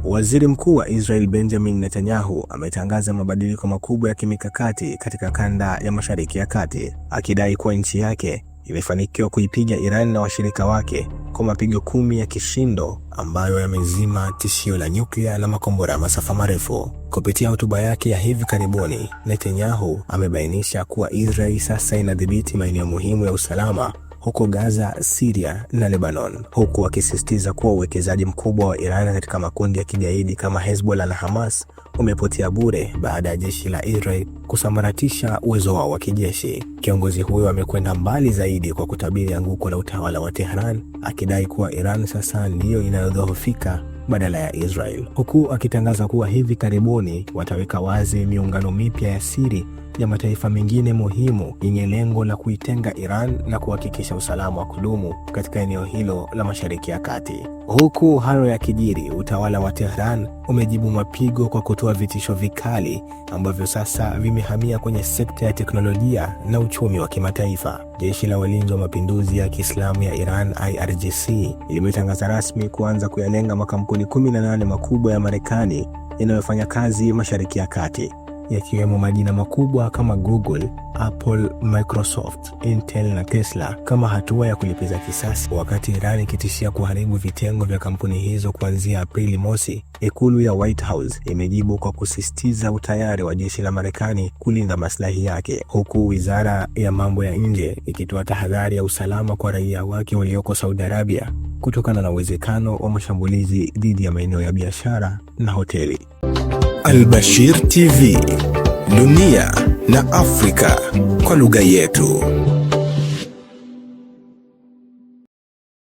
Waziri Mkuu wa Israel Benjamin Netanyahu ametangaza mabadiliko makubwa ya kimikakati katika kanda ya Mashariki ya Kati, akidai kuwa nchi yake imefanikiwa kuipiga Iran na washirika wake kwa mapigo 10 ya kishindo ambayo yamezima tishio la nyuklia na makombora ya masafa marefu. Kupitia hotuba yake ya hivi karibuni, Netanyahu amebainisha kuwa Israel sasa inadhibiti maeneo muhimu ya usalama huko Gaza, Syria na Lebanon, huku akisisitiza kuwa uwekezaji mkubwa wa Iran katika makundi ya kigaidi kama Hezbollah na Hamas umepotea bure baada ya jeshi la Israel kusambaratisha uwezo wao wa kijeshi. Kiongozi huyo amekwenda mbali zaidi kwa kutabiri anguko la utawala wa Tehran, akidai kuwa Iran sasa ndiyo inayodhoofika badala ya Israel, huku akitangaza kuwa hivi karibuni wataweka wazi miungano mipya ya siri ya mataifa mengine muhimu yenye lengo la kuitenga Iran na kuhakikisha usalama wa kudumu katika eneo hilo la Mashariki ya Kati. Huku hayo yakijiri, utawala wa Tehran umejibu mapigo kwa kutoa vitisho vikali ambavyo sasa vimehamia kwenye sekta ya teknolojia na uchumi wa kimataifa. Jeshi la Walinzi wa Mapinduzi ya Kiislamu ya Iran IRGC limetangaza rasmi kuanza kuyalenga makampuni 18 makubwa ya Marekani yanayofanya kazi Mashariki ya Kati, yakiwemo majina makubwa kama Google, Apple, Microsoft, Intel na Tesla, kama hatua ya kulipiza kisasi. Wakati Iran ikitishia kuharibu vitengo vya kampuni hizo kuanzia Aprili mosi, ikulu ya White House imejibu kwa kusisitiza utayari wa jeshi la Marekani kulinda maslahi yake, huku wizara ya mambo ya nje ikitoa tahadhari ya usalama kwa raia wake walioko Saudi Arabia kutokana na uwezekano wa mashambulizi dhidi ya maeneo ya biashara na hoteli. Al Bashir TV, dunia na Afrika kwa lugha yetu.